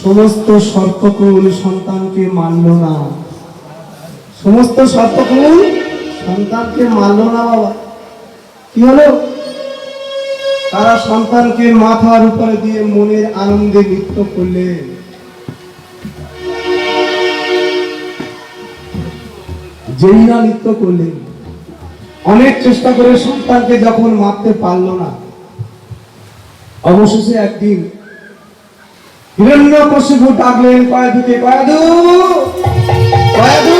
সমস্ত সর্পকুল সন্তানকে মানল না, সমস্ত সর্পকুল সন্তানকে মানল না। বাবা কি হলো? তারা সন্তানকে মাথার উপরে দিয়ে মনের আনন্দে নৃত্য করলেন। যেই না নৃত্য করলেন, অনেক চেষ্টা করে সন্তানকে যখন মারতে পারল না, অবশেষে একদিন হিরণ্যকশিপু ডাকলেন কয়েদুকে, কয়েদু, কয়েদু,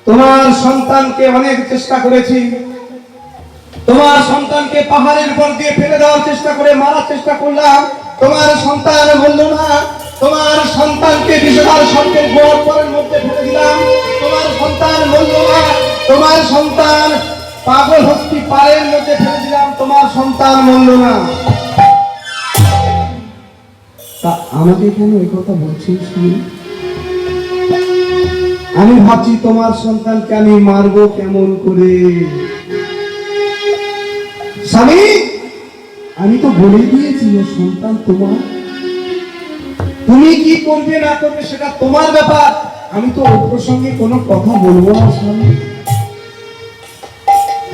তোমার সন্তানকে অনেক চেষ্টা করেছি, তোমার সন্তানকে পাহাড়ের উপর দিয়ে ফেলে দেওয়ার চেষ্টা করে মারার চেষ্টা করলাম, তোমার সন্তান বলল না, তোমার সন্তানকে বিষধর সর্পের গর্তের মধ্যে ফেলে দিলাম, তোমার সন্তান বলল না, তোমার সন্তান পাগল হস্তি পাড়ের মধ্যে ফেলে দিলাম, তোমার সন্তান বলল না। তা আমাকে কেন এই কথা বলছিস? আমি ভাবছি তোমার সন্তানকে আমি মারবো কেমন করে। স্বামী, আমি তো বলে দিয়েছি সন্তান তোমার, তুমি কি করবে না করবে সেটা তোমার ব্যাপার, আমি তো ওর প্রসঙ্গে কোনো কথা বলবো না। স্বামী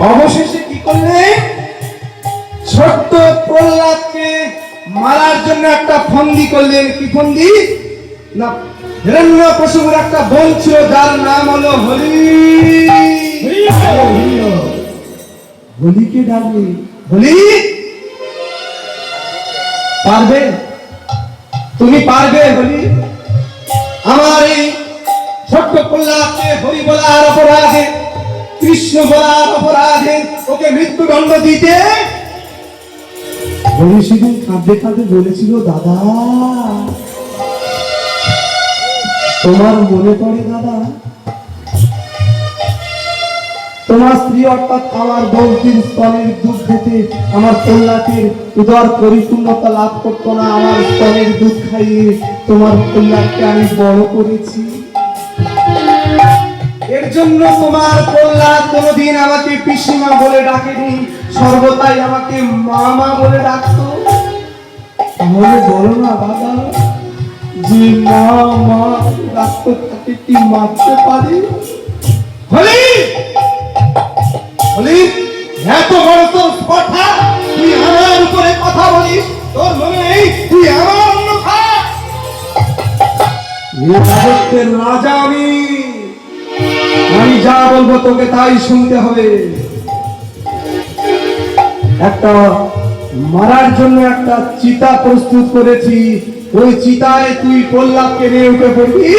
অবশেষে কি করলে? ছোট্ট প্রহ্লাদকে মারার জন্য একটা ফন্দি করলেন। কি ফন্দি? না, হিরণ্যকশিপুর একটা বোন ছিল যার নাম হলো হলি। হলিকে ডাকলে, হলি পারবে? তুমি পারবে হলি আমার এই ছোট্ট প্রহ্লাদকে হরি বলার অপরাধে, কৃষ্ণ বলার অপরাধে ওকে মৃত্যুদণ্ড দিতে? হলি সেদিন কাঁদতে কাঁদতে বলেছিল, দাদা তোমার মনে পড়ে দাদা, তোমার স্ত্রী অর্থাৎ আমার বৌদির স্তনের দুধ খেতে আমার প্রহ্লাদের উদর পরিপূর্ণতা লাভ করতো না, আমার স্তনের দুধ খাইয়ে তোমার প্রহ্লাদকে আমি বড় করেছি, এর জন্য তোমার প্রহ্লাদ কোনদিন আমাকে পিসিমা বলে ডাকেনি, সর্বদাই আমাকে মামা বলে ডাকতো। তাহলে বলো না দাদা, যে মা মা ডাকতো তাকে কি মারতে পারি? হলি, হলি, এত বড় তোর কথা, তুই আমার উপরে কথা বলিস, তোর মনে নেই তুই আমার অন্য খা? রাজা আমি যা বলবো তোকে তাই শুনতে হবে। একটা মারার জন্য একটা চিতা প্রস্তুত করেছি, ওই চিতায় তুই প্রহ্লাদকে নিয়ে উঠে পড়বি,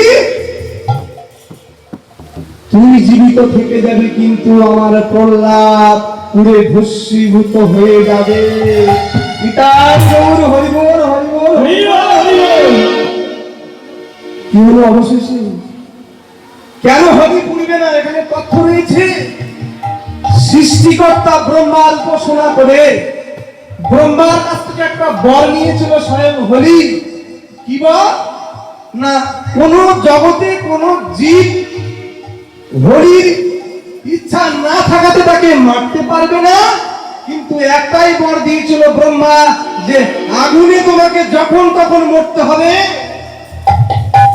তুই জীবিত থেকে যাবি, কিন্তু আমার প্রহ্লাদ পুরে ভস্মীভূত হয়ে যাবে। হরিবল হরিবল। কি হলো অবশেষে? কেন হরি পুড়বে না? এখানে তথ্য রয়েছে। সৃষ্টিকর্তা ব্রহ্মার উপাসনা করে ব্রহ্মার কাছ থেকে একটা বর নিয়েছিল স্বয়ং হরি। কি বর? না, কোন জগতে কোন জীব হরির ইচ্ছা না থাকাতে তাকে মারতে পারবে না, কিন্তু একটাই বর দিয়েছিল ব্রহ্মা, যে আগুনে তোমাকে যখন তখন মরতে হবে।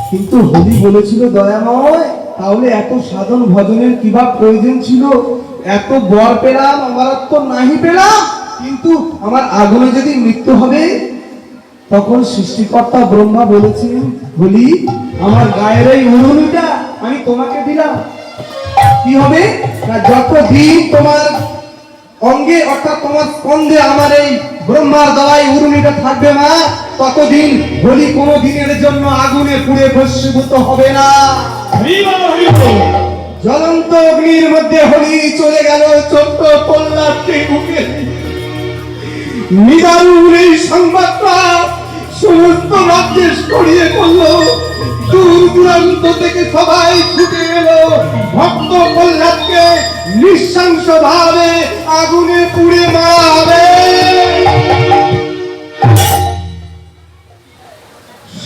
কিন্তু হরি বলেছিল, দয়াময়, তাহলে এত সাধন ভজনের কি বা প্রয়োজন ছিল? এত বর পেলাম, আমার তো নাহি পেলাম, কিন্তু আমার আগুনে যদি মৃত্যু হবে। তখন সৃষ্টিকর্তা ব্রহ্মা বলেছেন, বলি আমার গায়ের এই উড়ুনিটা আমি তোমাকে দিলাম, কি হবে না, যতদিন তোমার অঙ্গে অর্থাৎ তোমার স্কন্ধে আমার এই ব্রহ্মার দ্বারাই উড়ুনিটা থাকবে মা, ততদিন বলি কোনো দিনের জন্য আগুনে পুড়ে ভস্মীভূত হবে না। জ্বলন্ত অগ্নির মধ্যে হলি চলে গেল ছোট্ট প্রহ্লাদকে বুকে। নিদারুণ এই সংবাদটা সমস্ত রাজ্যে ছড়িয়ে পড়লো, দূর দূরান্ত থেকে সবাই ছুটে এলো ভক্ত প্রহ্লাদকে নৃশংস ভাবে আগুনে পুড়ে মারবে।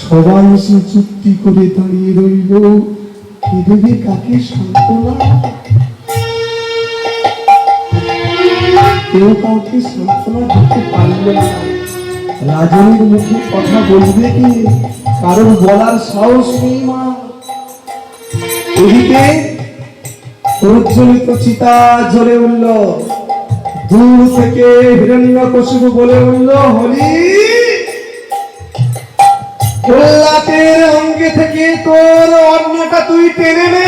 সবাই এসে চুক্তি করে দাঁড়িয়ে রইল, কে দেবে কাকে সান্ত্বনা? কেউ কাউকে সান্ত্বনা দিতে পারল না। রাজনীর মুখে কথা বলবে কি, কারণ বলার সাহস নেই মা। এদিকে প্রজ্বলিত চিতা জ্বলে উঠল, দূর থেকে হিরণ্যকশিপু বলে উঠল, হলি প্রহ্লাদের অঙ্গে থেকে তোর অন্যটা তুই টেনে নে।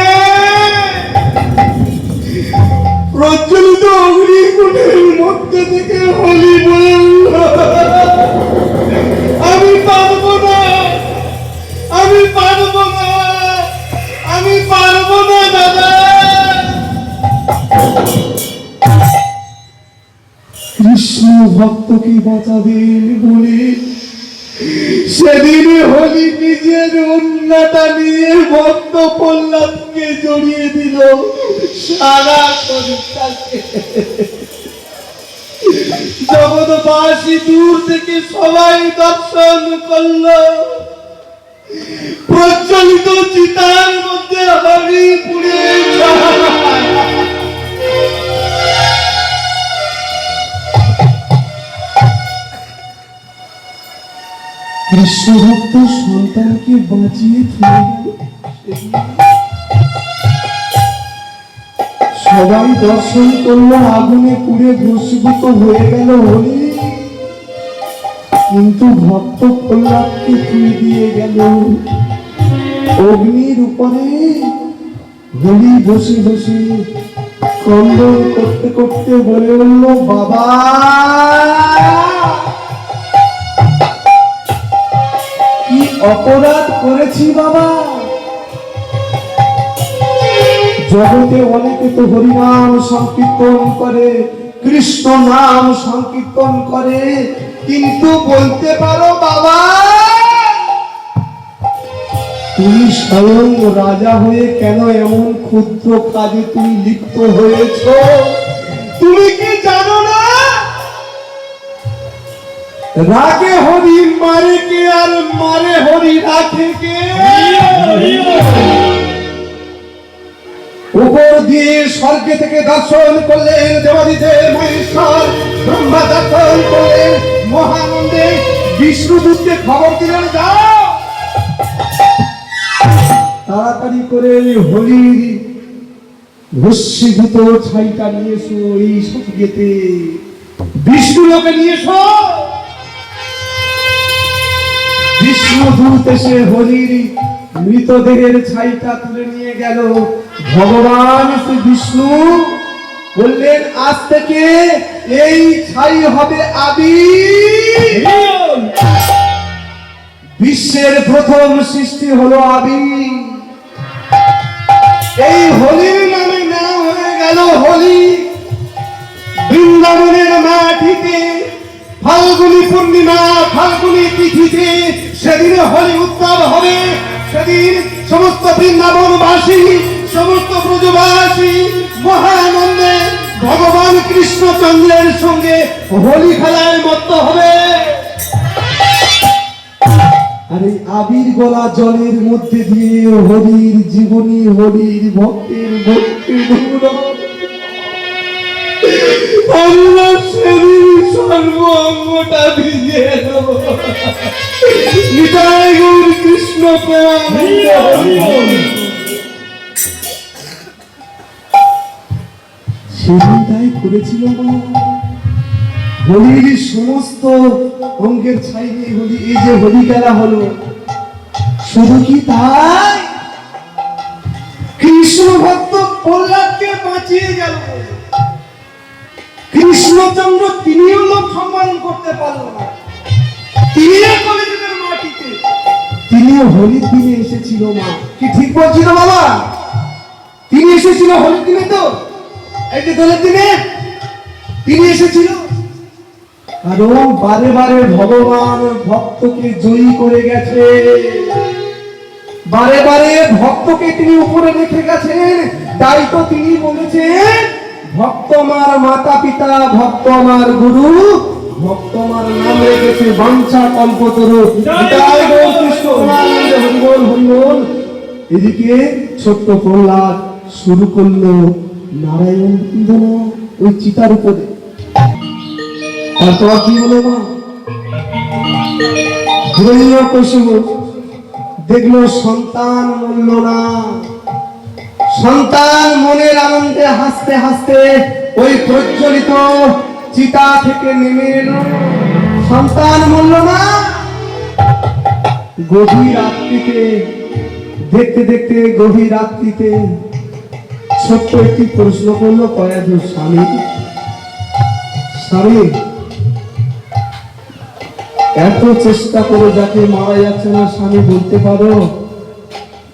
প্রজ্বলিত অগ্নিকুণ্ডের মধ্যে থেকে হলি বলে উঠল, আমি পারবো না, আমি পারবো না, আমি পারবো না দাদা। কৃষ্ণ ভক্তকে বাঁচাবেন বলে সেদিন হলি নিজের অন্যটা নিয়ে ভক্ত প্রহ্লাদকে জড়িয়ে দিল সারা শরীরটাকে। জগৎবাসী দূর থেকে সবাই দর্শন করল, প্রজ্বলিত চিতার মধ্যে হলি পুড়ে কৃষ্ণ ভক্ত সন্তানকে বাঁচিয়ে ফিরে গেল। সবাই দর্শন করলো, আগুনে পুড়ে ভস্মীভূত হয়ে গেল হলি, কিন্তু ভক্ত প্রহ্লাদকে তুলে দিয়ে গেল অগ্নির উপরে। হলি বসে বসে ক্রন্দন করতে করতে বলে বলল, বাবা কি অপরাধ করেছি বাবা। জগতে অনেকে তো হরিনাম সংকীর্তন করে, কৃষ্ণ নাম সংকীর্তন করে, কিন্তু বলতে পারো বাবা তুমি স্বয়ং রাজা হয়ে কেন এমন ক্ষুদ্র কাজে তুমি লিপ্ত হয়েছ? তুমি কি জানো না রাগে হরি মারে কে, আর মারে হরি রাখে কে? উপর দিয়ে স্বর্গে থেকে দর্শন করলেন দেবাদিদেব মহেশ্বর, ব্রহ্মা দর্শন করলেন মহানন্দে, বিষ্ণুদূতকে খবর দিলেন যাও তাড়াতাড়ি করে হলির ভস্মীভূত ছাইটা নিয়ে এসো, এই স্বর্গেতে বিষ্ণু লোকে নিয়ে এসো। বিষ্ণুদূত এসে হলির মৃতদেহের ছাইটা তুলে নিয়ে গেল। ভগবান শ্রী বিষ্ণু বললেন, আজ থেকে এই ছাই হবে আবির। বিশ্বের প্রথম সৃষ্টি হলো আবির। এই হোলির নামে নাম হয়ে গেল হোলি। বৃন্দাবনের মাটিতে ফাল্গুনী পূর্ণিমা, ফাল্গুনী তিথিতে সেদিন হোলি উৎসব হবে। সেদিন সমস্ত বৃন্দাবনবাসী, সমস্ত ব্রজবাসী মহানন্দে ভগবান কৃষ্ণচন্দ্রের সঙ্গে হোলি খেলায় মত্ত হবে। আর এই আবির গলা জলের মধ্যে দিয়ে হরির জীবনী, হরির ভক্তের ভক্তির আমরা শরীর সর্বঙ্গটা ভিজে এলো। নিতাই গৌর কৃষ্ণ সেদিনটাই করেছিল হোলির সমস্ত অঙ্গের ছাই নিয়ে হোলি, এই যে হোলি খেলা হলো। শুধু কি তাই, কৃষ্ণ ভক্ত প্রহ্লাদকে বাঁচিয়ে গেল। কৃষ্ণচন্দ্র তিনিও লোক সম্মান করতে পারল না, তিনিও কলিযুগের মাটিতে, তিনিও হোলির দিনে এসেছিল। মা কি ঠিক বলছিল বাবা? তিনি এসেছিল হোলির দিনে, তো এই যে দোলের দিনে তিনি এসেছিল। কারণ বারে বারে ভগবান ভক্তকে জয়ী করে গেছে, বারে বারে ভক্তকে তিনি উপরে রেখে গেছেন। তাই তো তিনি বলেছেন, ভক্ত আমার মাতা পিতা, ভক্ত আমার গুরু, ভক্ত আমার নাম রেখেছে বাঞ্ছা কল্পতরু। হরিবল হরিবল। এদিকে ছোট্ট প্রহ্লাদ শুরু করলো নারায়ণ বন্দনা ওই চিতার উপরে। তারপর কি হলো মা? হিরণ্যকশিপু দেখলো সন্তান মূল্য না, সন্তান মনের আনন্দে হাসতে হাসতে ওই প্রজ্বলিত চিতা থেকে নেমে এলো। সন্তান মূল্য না। গভীর রাত্রিতে দেখতে দেখতে গভীর রাত্রিতে ছোট্ট একটি প্রশ্ন করলো কয়াধু, স্বামী স্বামী এত চেষ্টা করে যাকে মারা যাচ্ছে না, স্বামী বলতে পারো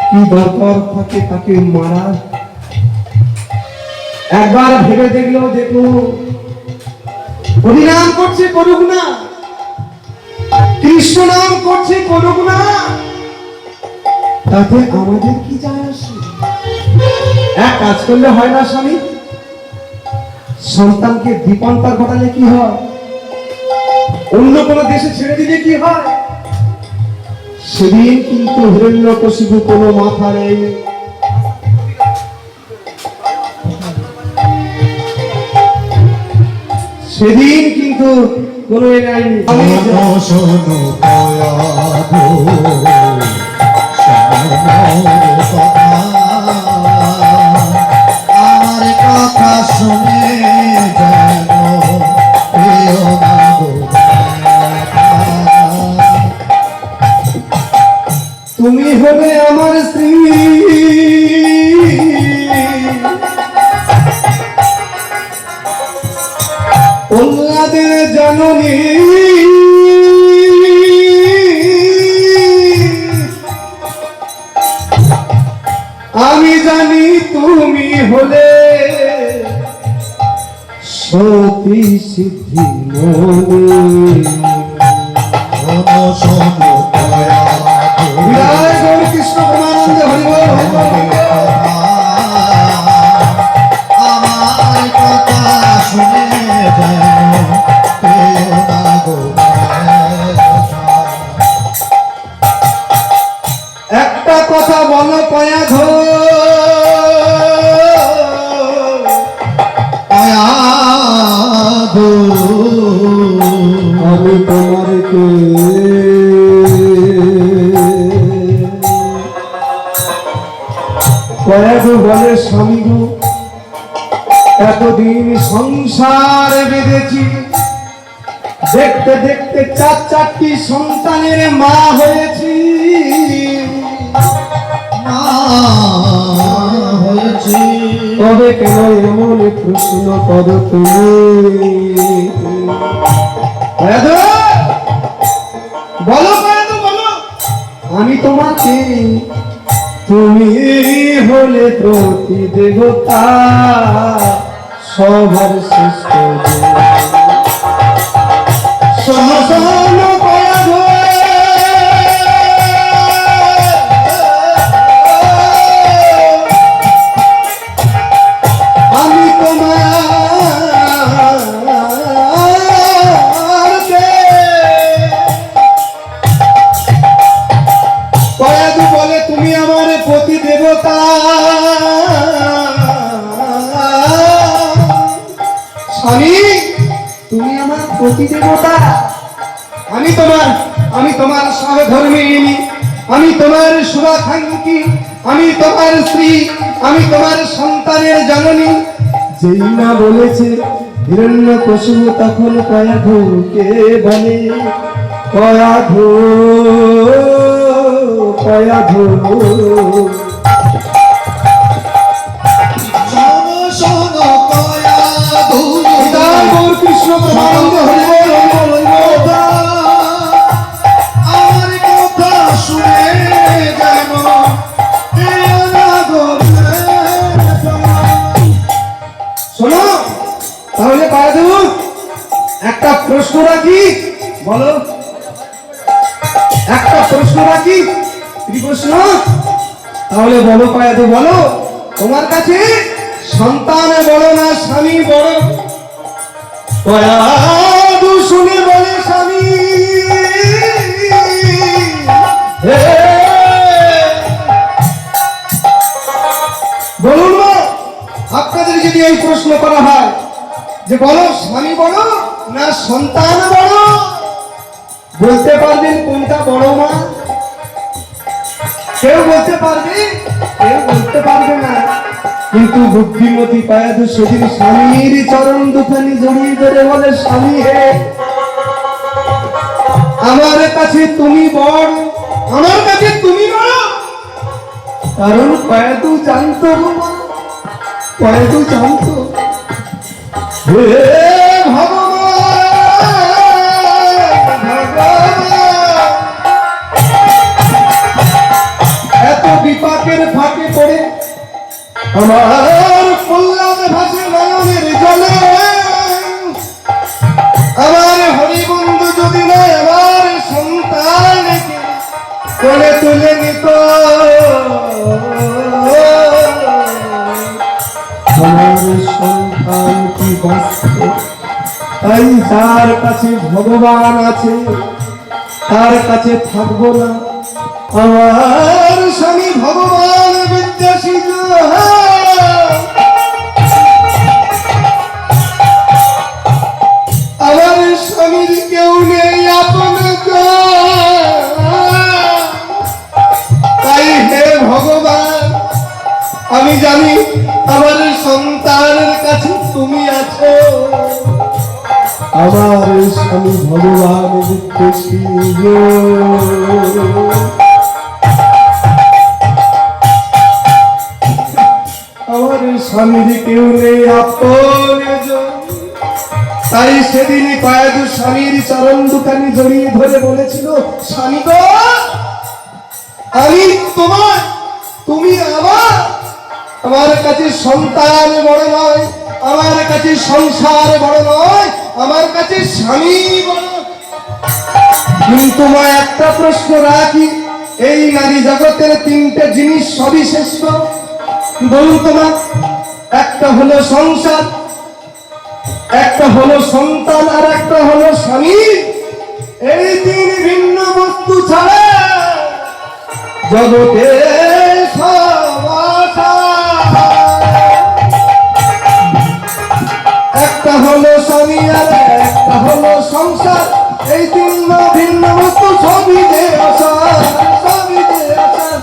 কি দরকার থাকে তাকে মারা? একবার ভেবে দেখলো, দেখো হরিনাম করছে করুক না, কৃষ্ণ নাম করছে করুক না, তাতে আমাদের কি যায় আসে? এক কাজ করলে হয় না স্বামী? সন্তানকে দীপন্তার ঘটালে কি হয়? অন্য কোন দেশে ছেড়ে দিলে কি হয়? সেদিন কিন্তু হিরণ্যকশিপু কোনো মাথা নেই। সেদিন কিন্তু কোনো আমার কথা শুনে তুমি হবে আমার স্ত্রী, প্রহ্লাদের জননী, আমি জানি তুমি হলে সতী সিদ্ধি মনি। কৃষ্ণ প্রেমানন্দে হরিবল আমার কথা শুনে একটা কথা বলো কয়াধু, আমি তোমার কে? কয়াধু বলে, স্বামী গো এতদিন সংসারে বেঁধেছি, দেখতে দেখতে চারটি সন্তানের মা হয়েছি। তবে কেন এমন প্রশ্ন করো তুমি? বলো বলো, আমি তোমাকে, তুমি হলে প্রতি দেবতা, সবার শ্রেষ্ঠ আমি তোমার কয়াধু বলে, তুমি আমার প্রতি দেবতা, স্বামী তুমি আমার প্রতি দেবতা, আমি তোমার সহধর্মিণী, আমি তোমার শুভাকাঙ্ক্ষী, আমি তোমার স্ত্রী, আমি তোমার সন্তানের জননী। যেই না বলেছে হিরণ্যকশিপু তখন কয়াধুকে বলে, কয়াধু কয়াধু কৃষ্ণ প্রেমানন্দে হরিবল হরিবল। আমার কথা শুনে যেন শোনো তাহলে কয়াধু একটা প্রশ্ন রাখি, বলো একটা প্রশ্ন রাখি, কি প্রশ্ন? তাহলে বলো কয়াধু বলো, তোমার কাছে সন্তান বড় না স্বামী বড়? কয়াধু শুনে বলে, স্বামী বলুন না, আপনাদের যদি এই প্রশ্ন করা হয় যে বলো স্বামী বড় না সন্তান বড়, বলতে পারবেন কোনটা বড় মা? কেউ বলতে পারবে? কেউ বলতে পারবে না। কিন্তু বুদ্ধিমতী পায়াদু সেদিন স্বামীর চরণ দুখানি জড়িয়ে ধরে বলে, স্বামী হে, আমার কাছে তুমি বড়, আমার কাছে তুমি বড়। কারণ পায়াদু জানতো গো মা, পায়াদু জানতো, হে ভগবান, ভগবান, এত বিপাকের ফাঁকে পড়ে আমার কল্যাণ ভাসে নয়নের জলে। আমার হরিবন্ধু যদি নয় আমার সন্তানকে কোলে তুলে নিত, আমার সন্তান কি বাঁচত? তাই যার কাছে ভগবান আছে তার কাছে থাকবো না। আমার স্বামী ভগবান বিদ্যাসিত, আমার স্বামীর কেউ নেই আপন, তাই হে ভগবান, আমি জানি আমার সন্তানের কাছে তুমি আছো। আমার স্বামী ভগবান বিদ্যাসিত, আমার স্বামীর কেউ নেই আপন, তাই সেদিন পায়াদু স্বামীর চরণ দুখানি জড়িয়ে ধরে বলেছিল, স্বামী গো, আমি তোমার, তুমি আমার। আমার কাছে সন্তান বড় নয়, আমার কাছে সংসার বড় নয়, আমার কাছে স্বামী বড়। কিন্তু মা একটা প্রশ্ন রাখি, এই নারী জগতের তিনটে জিনিস সবই শ্রেষ্ঠ, বলুন তোমার। একটা হলো সংসার, একটা হলো সন্তান, আর একটা হলো স্বামী। এই তিন ভিন্ন বস্তু ছাড়া জগতে একটা হলো স্বামী আর একটা হলো সংসার। এই তিন ভিন্ন বস্তু সবই যে আসার, সবই যে আসার।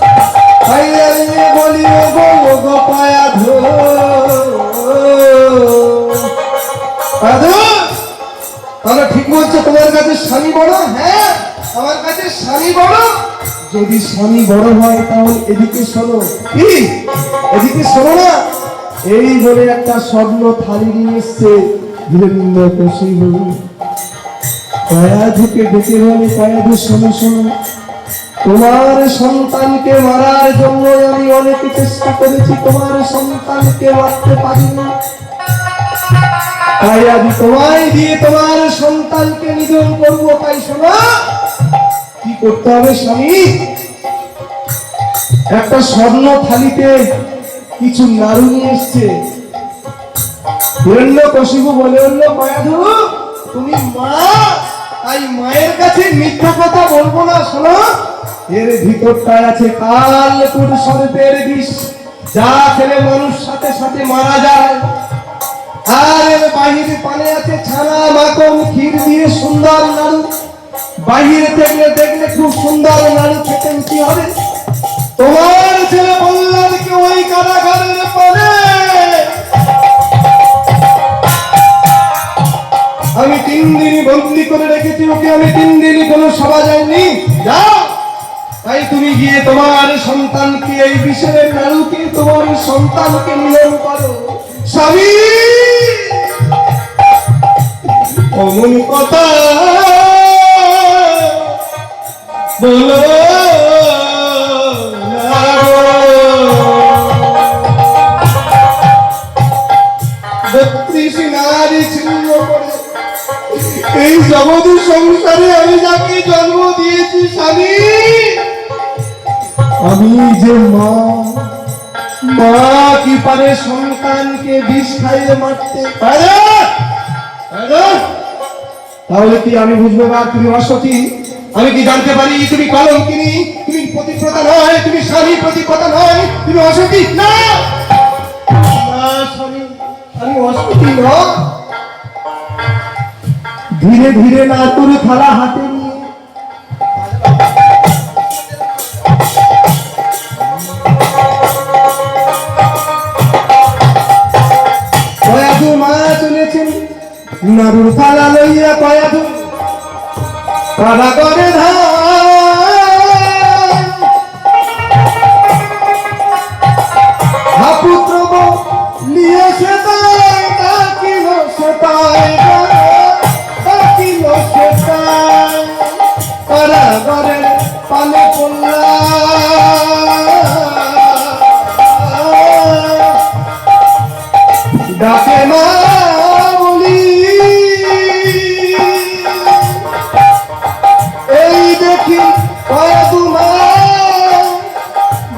তাই আমি বলি গো গো পায়াধু, তাহলে ঠিক বলছো, তোমার কাছে স্বামী বড়? হ্যাঁ, আমার কাছে স্বামী বড়। যদি স্বামী বড় হয় তাহলে এদিকে শোনো। কি? এদিকে শোনো না। এই বলে একটা স্বর্ণ থালি নিয়ে এসছে হিরণ্যকশিপু। পায়াধুকে ডেকে বলে, পায়াধু শোনো শোনো, তোমার সন্তানকে মারার জন্য আমি অনেক চেষ্টা করেছি, তোমার সন্তানকে মারতে পারিনি। তাই আমি তোমায় দিয়ে তোমার সন্তানকে নিধন করবো। তাই শোনো, কি করতে হবে স্বামী? একটা স্বর্ণ থালিতে কিছু নাড়ু নিয়ে এসছে। হিরণ্যকশিপু বলে উঠল, পায়াধু তুমি মা, তাই মায়ের কাছে মিথ্যা কথা বলবো না। শোনো, এর ভিতরটায় আছে কালপুর সর্পের বিষ, যা খেলে মানুষ সাথে সাথে মারা যায়। আর এর বাহিরে পানে আছে ছানা মাখন ক্ষীর দিয়ে সুন্দর নাড়ু। বাহিরে দেখলে দেখলে খুব সুন্দর নাড়ু, খেতে কি হবে? তোমার ছেলে বললামকে ওই কারাগারের পানে আমি 3 দিন বন্দি করে রেখেছি, ওকে আমি 3 দিন কোনো সভা যায়নি। যাও, তাই তুমি গিয়ে তোমার সন্তানকে, এই বিষের নাড়ুকে তোমার সন্তানকে মিলন করো। স্বামী অমন কথা বলো না গো। 32 নারী ছিন্ন করে এই জগৎ সংসারে আমি যাকে জন্ম দিয়েছি, স্বামী, আমি যে মা, মা কি পারে সন্তানকে বিষ খাইয়ে মারতে পারে? তাহলে কি আমি বুঝবো না তুমি অসতী? আমি কি জানতে পারি তুমি কলঙ্কিনী, তুমি পতিব্রতা নয়, তুমি স্বামী পতিব্রতা নয়, তুমি অসতী? না স্বামী, আমি অসতী নয়। ধীরে ধীরে নাতুর থালা হাতে নিয়ে নাড়ুর থালা লইয়া কয়াধু কারাগারে ধান হাপুত্র নিয়ে সে তাই ডাকিল সে তাই ডাকিল সে তাই কারাগারে পালে পড়লা ডাকে মা বলি এই দেখি কয়াদুমা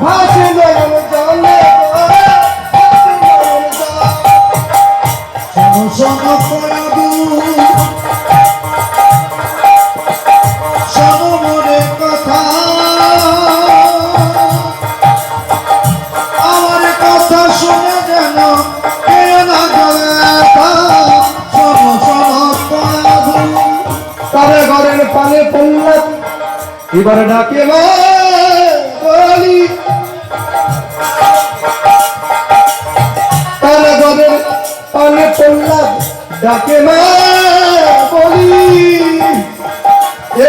ভাসে নয়ন জলে শোনো কয়াদু শোনো মনে কথা আমার কথা শুনে যেন কেউ না জলে শোনো শোনো কয়াদু কারাগারের পালে পড়লা এবার ডাকে মা বলি কারাগারের পালে পড়লা ডাকে মা বলি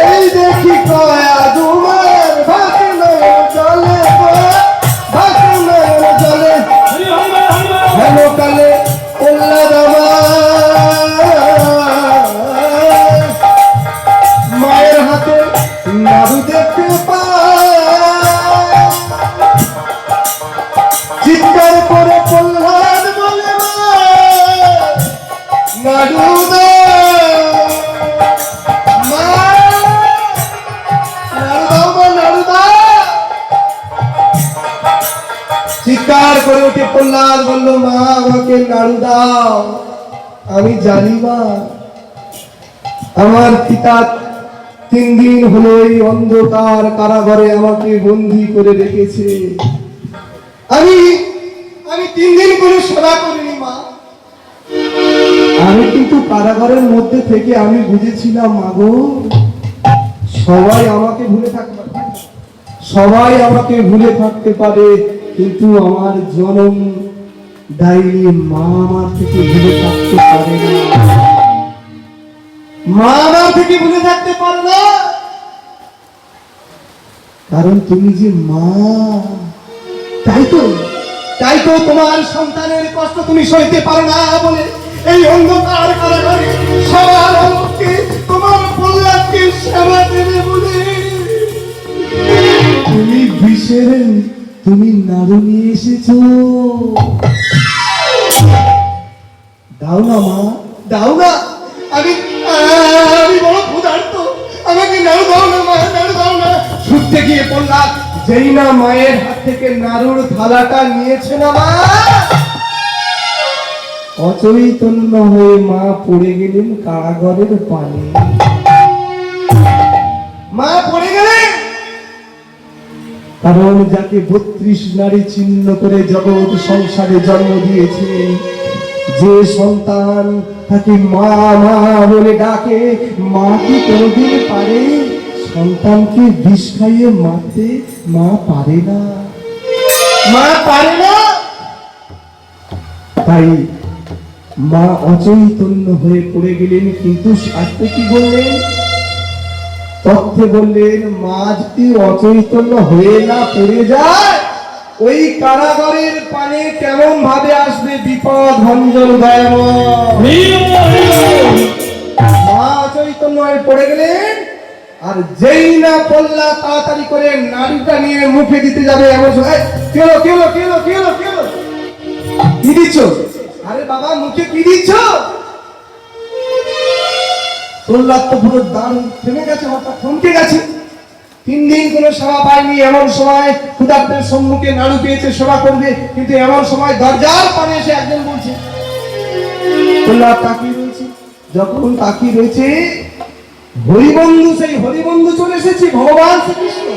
এই দেখি কয়াদুমার ভাসে নয়ন জলে ভাসে নয়ন জলে হেন কালে পড়লা দামা মায়ের হাতে নাড়ু দেখতে পায় চিৎকার করে প্রহ্লাদ বলে মা নাড়ু দে মা নাড়ু দাও মা নাড়ু দাও চিৎকার করে উঠে প্রহ্লাদ বলল মা আমাকে নাড়ু দাও আমি জানি মা আমার পিতা 3 দিন হলো এই অন্ধকার কারাগারে আমাকে বন্দী করে রেখেছে আমি 3 দিন করে সেবা করিনি মা আমি কিন্তু কারাগারের মধ্যে থেকে আমি বুঝেছিলাম মাগো সবাই আমাকে ভুলে থাকতে পারে কিন্তু আমার জনম দায়ী মা আমার থেকে ভুলে থাকতে পারে না মা আমার থেকে ভুলে থাকতে পারে না কারণ তুমি যে মা তাই তো তোমার সন্তানের কষ্ট তুমি সইতে পারো না বলে এই অন্ধকার কারাগারে সবার আলোকে তোমার প্রহ্লাদকে সেবা দেবে বলে তুমি নাড়ু নিয়ে এসেছো দাও না মা দাও না আমি বড় ক্ষুধার্ত আমাকে নাড়ু দাও না মা নাড়ু দাও না ছুটতে গিয়ে প্রহ্লাদ যেই না মায়ের হাত থেকে নাড়ুর থালাটা নিয়েছে না মা অচৈতন্য হয়ে মা পড়ে গেলেন কারাগারের পানি মা পড়ে গেলেন কারণ যাকে 32 নারী চিহ্ন করে জগৎ সংসারে জন্ম দিয়েছে যে সন্তান তাকে মা মা বলে ডাকে মা কি কোনোদিন পারে সন্তানকে বিষ খাইয়ে মারতে মা পারে না তাই মা অচৈতন্য হয়ে পড়ে গেলেন কিন্তু শাস্ত্রে কি বললেন তথ্যে বললেন মা যদি অচৈতন্য হয়ে না পড়ে যায় ওই কারাগারের পানে কেমন ভাবে আসবে বিপদ ভঞ্জন দয়াময় মা অচৈতন্য হয়ে পড়ে গেলেন আর যেই না পড়লা তাড়াতাড়ি করে নাড়ুটা নিয়ে মুখে দিতে যাবে এমন সময় কি দিচ্ছ আরে বাবা মুখে কি দিচ্ছ প্রহ্লাদ তো পুরো দান থেমে গেছে হঠাৎ থমকে গেছে 3 দিন কোনো সেবা পায়নি এমন সময় ক্ষুধার্তের সম্মুখে নাড়ু পেয়েছে সেবা করবে কিন্তু এমন সময় দরজার পানে এসে একজন বলছে প্রহ্লাদ তাকিয়ে রয়েছে যখন তাকিয়ে রয়েছে হরিবন্ধু সেই হরিবন্ধু চলে এসেছে ভগবান শ্রীকৃষ্ণ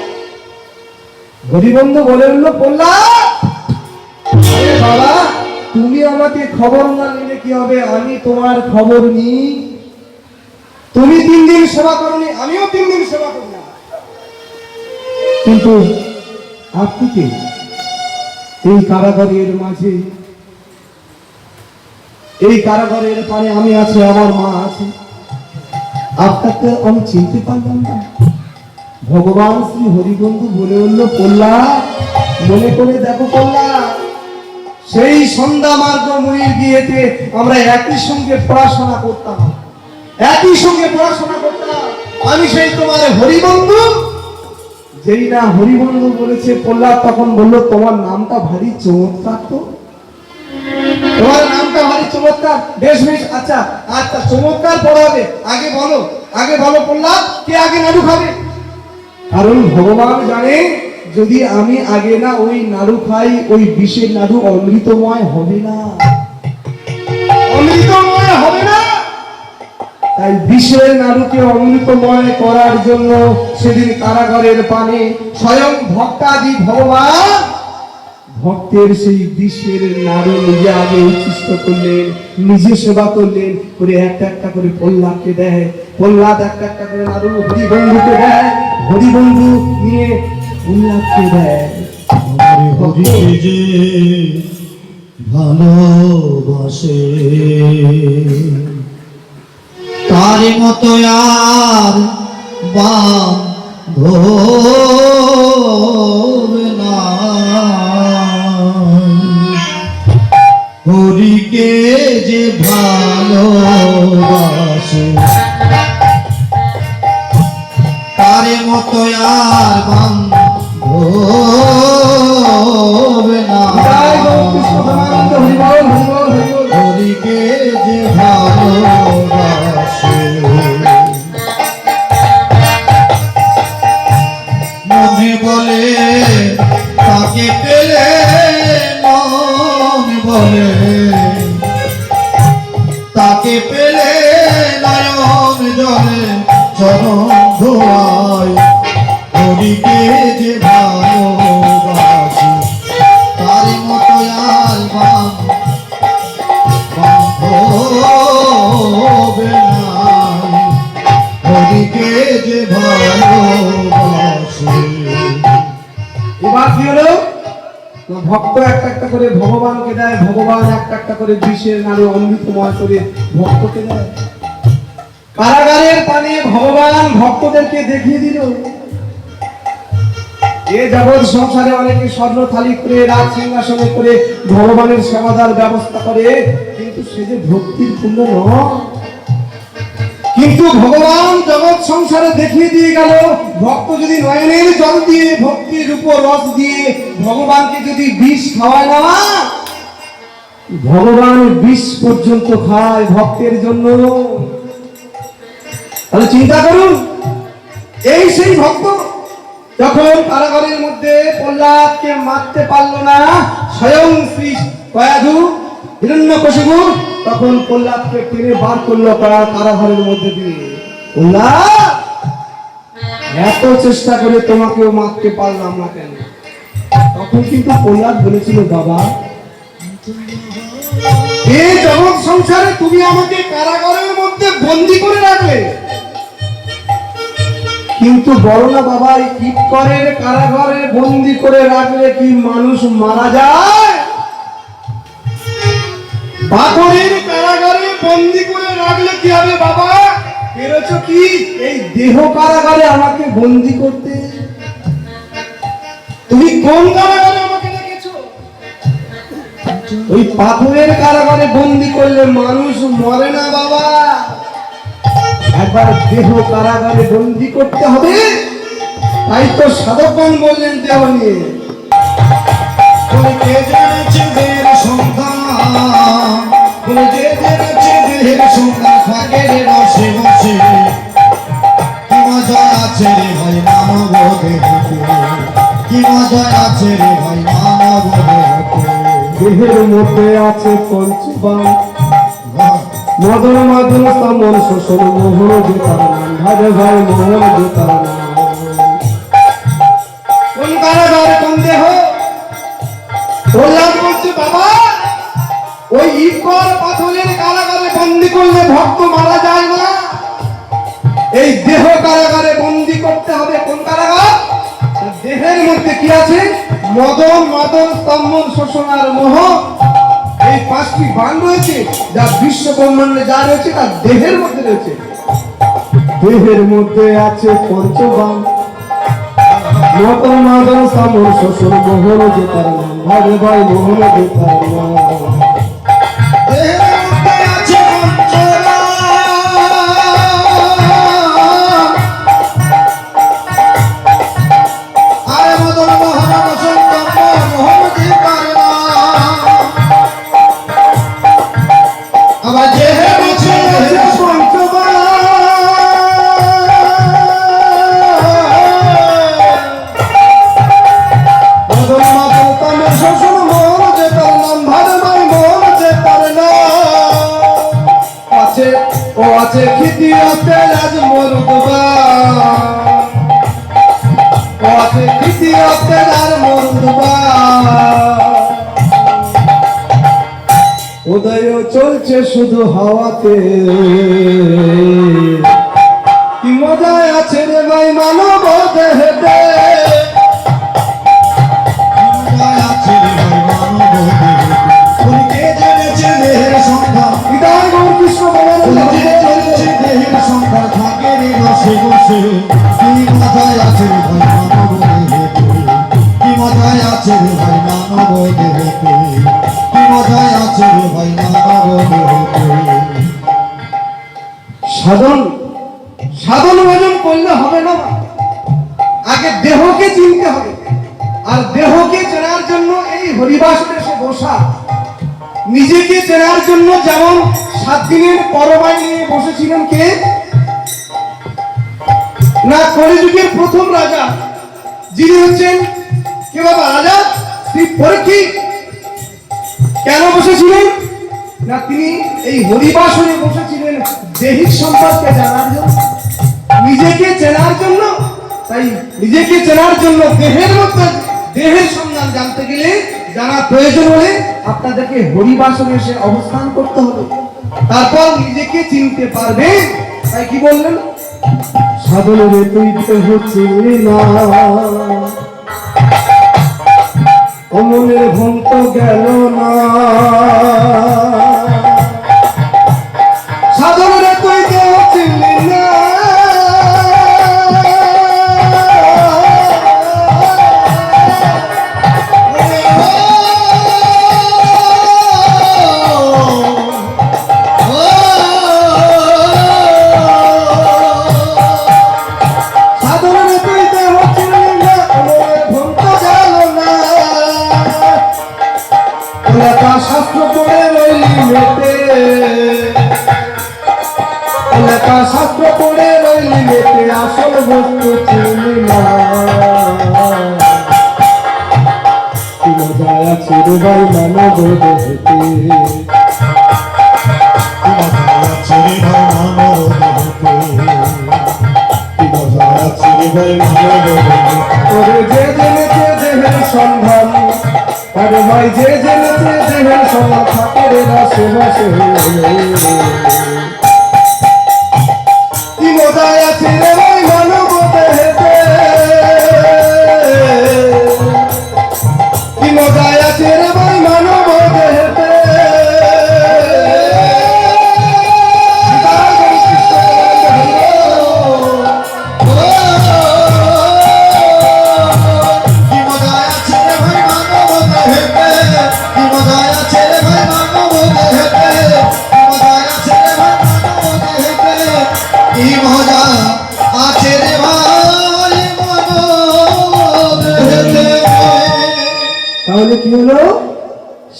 হরিবন্ধু বলে উঠল প্রহ্লাদ আরে বাবা তুমি আমাকে খবর না নিলে কি হবে আমি তোমার খবর নিই তুমি 3 দিন সেবা করনি আমিও 3 দিন সেবা করি না কিন্তু আপনি কে এই কারাগারের মাঝে এই কারাগারের পারে আমি আছি, আমার মা আছে, আপনাকে আমি চিনতে পারলাম না। ভগবান শ্রী হরিবন্ধু বলে উঠল, পল্লা মনে করে দেখো পল্লা, সেই সন্ধ্যা মার্গ মুনির বিয়েতে আমরা একই সঙ্গে পড়াশোনা করতাম, একই সঙ্গে পড়াশোনা করতাম। আমি সেই তোমার হরিবন্ধু। যেই না হরিবন্ধু বলেছে পল্লা, তখন বলল তোমার নামটা ভারী চমৎকার তো, তোমার নামটা ভারী চমৎকার। বেশ বেশ, আচ্ছা আচ্ছা, চমৎকার পড়াবে। আগে বলো পল্লা, কে আগে নাড়ু খাবে? কারণ ভগবান জানে, যদি আমি আগে না ওই নাড়ু খাই, ওই বিষের নাড়ু অমৃতময় হবে না, অমৃতময় হবে না। তাই বিষের নাড়ুকে অমৃতময় করার জন্য সেদিন কারাগারের পানে স্বয়ং ভক্তাদি ভগবান ভক্তের সেই বিষের নাড়ু নিজে আগে উচ্ছিষ্ট করলেন, নিজে সেবা করলেন, করে একটা একটা করে পল্লাদকে দেয়, পল্লাদ একটা একটা করে নাড়ু হরিবন্ধুকে দেয়, হরিবন্ধু নিয়ে পল্লাদকে দেয়। হরিকে যে ভালোবাসে তার মতো আর বান্ধব না। হরিকে যে ভালোবাসে তার মতো আর বান্ধব না। জয় গৌরকৃষ্ণ প্রেমানন্দ, হরি বল, হরি বল, হরি বল। হরিকে যে ভালোবাসে মনে বলে তাকে পেলে, মন বলে তাকে পেলে, নয়ন জলে চরণ ধোয়ায়। হরিকে যে ভালোবাসে তার মতো আর বান্ধব নাই। হরিকে যে ভালোবাসে। এবার কি হলো? না, ভক্ত একটা একটা করে ভগবানকে দেয়, ভগবান একটা একটা করে বিষের নাড়ু অমৃতময় করে ভক্তকে দেয়। কারাগারের পানে ভগবান ভক্তদেরকে দেখিয়ে দিল, এ জগৎ সংসারে অনেকে স্বর্ণ থালি করে রাজ সিংহাসনে করে ভগবানের সেবাদার ব্যবস্থা করে, কিন্তু সে যে ভক্তির পূর্ণ নয়। কিন্তু ভগবান জগৎ সংসারে দেখিয়ে দিয়ে গেল, ভক্ত যদি নয়নের জল দিয়ে ভক্তির উপর রস দিয়ে ভগবানকে যদি বিষ খাওয়ায় না, ভগবান বিষ পর্যন্ত খায় ভক্তের জন্য। তাহলে চিন্তা করুন, এই সেই ভক্ত যখন কারাগারের মধ্যে প্রহ্লাদকে মারতে পারলো না স্বয়ং শ্রী কয়াধু হিরণ্যকশিপু, তখন প্রহ্লাদকে টেনে বার করলো কারাগারের মধ্যে দিয়ে। প্রহ্লাদ, এত চেষ্টা করে তোমাকেও মারতে পারলাম না কেন? তখন কিন্তু প্রহ্লাদ বলেছিল, বাবা, এই জগৎ সংসারে তুমি আমাকে কারাগারের মধ্যে বন্দী করে রাখলে, কিন্তু বলো না বাবা, ইটকরের কারাগারে বন্দী করে রাখলে কি মানুষ মারা যায়? পাথরের কারাগারে বন্দী করে রাখলে কি হবে বাবা? পেরেছো কি এই দেহ কারাগারে আমাকে বন্দী করতে? তুমি কোন কারাগারে আমাকে রেখেছো? ওই পাথরের কারাগারে বন্দী করলে মানুষ মরে না বাবা, একবার দেহ কারাগারে বন্দী করতে হবে। তাই তো সাধকগণ বললেন দেহ নিয়ে, কে জেনেছে দেহের সন্তান, বলে যে জেনেছে দেহের সন্তান থাকে রে রসে বসে। কি মজা আছে রে ভাই মানব দেহতে, কি মজা আছে রে ভাই মানব দেহতে। দেহের মধ্যে আছে পঞ্চবান, মদন মাদন সমন শোষণ মোহন জেতার নাম, ভাই ভাই মোহন জেতার নাম। কোন কারাগার, কোন দেহ? প্রহ্লাদ বলছে, বাবা, ওই ইটকর পাথরের কারাগারে বন্দী করলে ভক্ত মারা যায় না, এই দেহ কারাগারে বন্দী করতে হবে। কোন কারাগার? দেহের মধ্যে কি আছে? মদন মাদন স্তম্ভন শোষণ আর মোহ। এই 5টি বাণ রয়েছে, যা বিশ্ব ব্রহ্মাণ্ডে যা রয়েছে তার দেহের মধ্যে রয়েছে। দেহের মধ্যে আছে পঞ্চবাণ, মতন মাদন সামন শ্বশুর মোহন যে তার নাম, ভাবে ভাই মোহন যে তার নাম। দেহের মধ্যে আছে পঞ্চবাণ, আরে মদন মোহন বসন্ত মোহন যে তার নাম। আবার দেহের মধ্যে আছে পঞ্চবাণ, মদন মাদন সামন শ্বশুর মোহন যে তার নাম, ভাবে ভাই মোহন যে তার নাম। আছে ও আছে খিতি আছে রাজ মরুদবা, ও আছে খিতি আছে রাজ মরুদবা। উদয় চলছে শুধু হাওয়াতে, কি মজায় আছে রে ভাই মানব দেহেতে। মজায় আছে রে ভাই মানব দেহেতে। বলি কে জেনেছে দেহের সংখ্যা, হৃদয় গৌর কৃষ্ণ বলি কে বলেন, জেনেছে দেহের সংখ্যা, থাকে রে রসে বসে। কি মজায় আছে রে ভাই মানব দেহেতে, কি মজায় আছে রে ভাই মানব দেহেতে, কি মজায় আছে রে ভাই মানব দেহেতে। সাধন সাধন ভজন করলে হবে না, আগে দেহকে চিনতে হবে। আর দেহকে চেনার জন্য এই হরিবাসনে এসে বসা, নিজেকে চেনার জন্য যেমন 7 দিনের পরমাই নিয়ে বসেছিলেন কে না, কলিযুগের প্রথম রাজা যিনি হচ্ছেন কে বাবা, রাজা শ্রী পরীক্ষিত। কেন বসেছিলেন না, তিনি এই হরিবাসনে বসেছিলেন দেহিক সম্পর্কে জানার জন্য, নিজেকে চেনার জন্য। তাই নিজেকে চেনার জন্য দেহের মধ্যে দেহের সন্ধান জানতে গেলে, জানা প্রয়োজন হলে আপনাদেরকে হরিবাসনে এসে অবস্থান করতে হবে, তারপর নিজেকে চিনতে পারবে। তাই কি বললেন, সাধন রে তুই দেহ চিনলি না, অমনের ভন্ত গেল না। সাধন রে তুই দেহ চিনলি না, সাধন রে তুই দেহ চিনলি না, অমনের ভন্ত গেল না। লেখা শাস্ত্র পড়ে রইলি মেতে, লেখা শাস্ত্র পড়ে রইলি মেতে, আসল বস্তু চিনলি না। কি মজায় আছে রে ভাই মানব দেহেতে, কি মজায় আছে রে ভাই মানব দেহেতে, কি মজায় আছে রে ভাই মানব দেহেতে। ওরে যে জেনেছে দেহের সন্ধান, আরে ভাই যে জেনেছে দেহের সন্ধান, থাকে রে রসে বসে। কি মজায় আছে রে ভাই মানব দেহেতে, কি মজায় আছে রে ভাই মানব দেহেতে। কি মজায় আছে রে ভাই মানব দেহেতে, কি মজায় আছে রে ভাই মানব দেহেতে, কি মজায় আছে রে ভাই মানব দেহেতে, কি মজা আছে রে ভাই মানব দেহেতে। তাহলে কি হলো,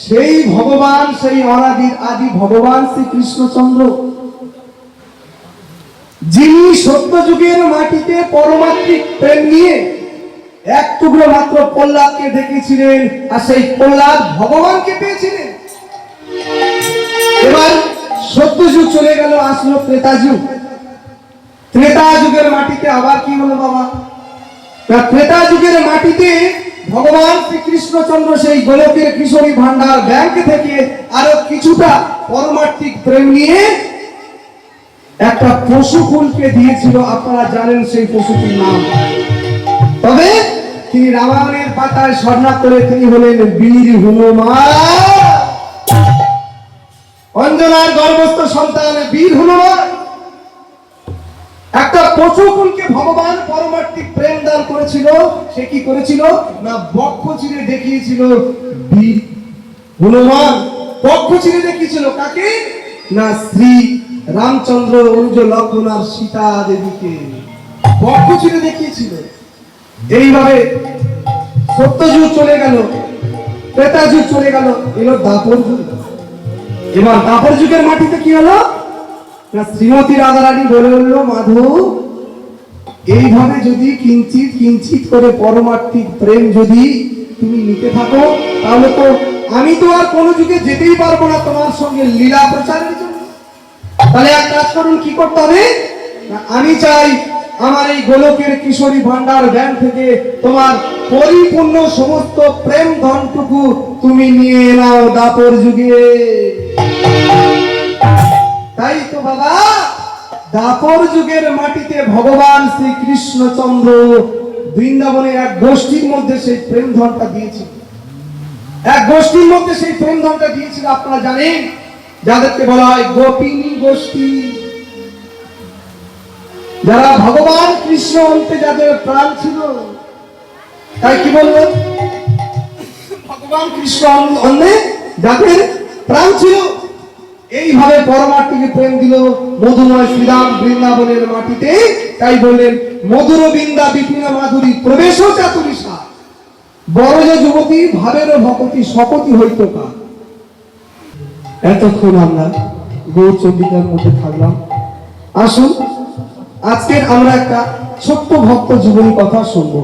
সেই ভগবান, সেই অনাদির আদি ভগবান শ্রী কৃষ্ণচন্দ্র, যিনি সত্য যুগের মাটিতে পরমাত্মিক প্রেম নিয়ে এক টুকরো মাত্র প্রহ্লাদকে দেখেছিলেন, আর সেই প্রহ্লাদ ভগবানকে পেয়েছিলেন। এবার সত্য যুগ চলে গেল, আসলো ত্রেতা যুগ। ত্রেতা যুগের মাটিতে আবার কি হলো বাবা, ত্রেতা যুগের মাটিতে ভগবান শ্রীকৃষ্ণচন্দ্র সেই গোলকের কিশোরী ভান্ডার ব্যাংক থেকে আরো কিছুটা পরমাত্মিক প্রেম নিয়ে একটা পশু ফুলকে দিয়েছিল। আপনারা জানেন সেই পশুটির নাম। তবে তিনি রামায়ণের পাতায় স্বর্ণাক্ষরে তিনি হলেন বীর হনুমান। অঞ্জনার গর্ভস্থ সন্তান বীর হনুমান একটা পশুকুলকে ভগবান পরমার্থিক প্রেম দান করেছিল। সে কি করেছিল না বক্ষ চিরে দেখিয়েছিল বীর হনুমান। বক্ষ চিরে দেখিয়েছিল কাকে না শ্রী রামচন্দ্র অনুজ লক্ষ্মণ আর সীতা দেবীকে বক্ষ চিরে দেখিয়েছিল। এইভাবে সত্যযুগ চলে গেল, ত্রেতা যুগ চলে গেল, এলো দাপর যুগ। এবার দাপর যুগের মাটিতে কি হলো না শ্রীমতী রাধারানী বলে উঠল, মাধু এইভাবে যদি কিঞ্চিত কিঞ্চিত করে পরমার্থিক প্রেম যদি তুমি নিতে থাকো তাহলে তো আমি তো আর কোনো যুগে যেতেই পারবো না তোমার সঙ্গে লীলা প্রচারের জন্য। তাহলে এক কাজ করুন, কি করতে হবে না আমি চাই আমার এই গোলকের কিশোরী ভান্ডার ব্যাংক থেকে তোমার পরিপূর্ণ সমস্ত প্রেম ধনটুকু তুমি নিয়ে নাও দাপর যুগে। তাই তো বাবা দাপর যুগের মাটিতে ভগবান শ্রী কৃষ্ণচন্দ্র বৃন্দাবনের এক গোষ্ঠীর মধ্যে সেই প্রেম ধনটা দিয়েছিল। এক গোষ্ঠীর মধ্যে সেই প্রেম ধনটা দিয়েছিল আপনারা জানেন, যাদেরকে বলা হয় গোপিনী গোষ্ঠী। যারা ভগবান কৃষ্ণ অন্তে যাদের প্রাণ ছিল, তাই কি বললো ভগবান কৃষ্ণ অন্তে যাদের প্রাণ ছিল, এইভাবে পরমার্থিকে প্রেম দিল মধুময় শ্রীরাম বৃন্দাবনের মাটিতে। তাই বললেন মধুর বৃন্দা বিপিন মাধুরী প্রবেশ চাতুরিষা বড় যে যুবতী ভাবের ভকতি শপথি হইত কা। এতক্ষণ আমরা গৌর চন্ডিকার মধ্যে থাকলাম। আসুন আজকের আমরা একটা ছোট্ট ভক্ত জীবনী কথা শুনবো।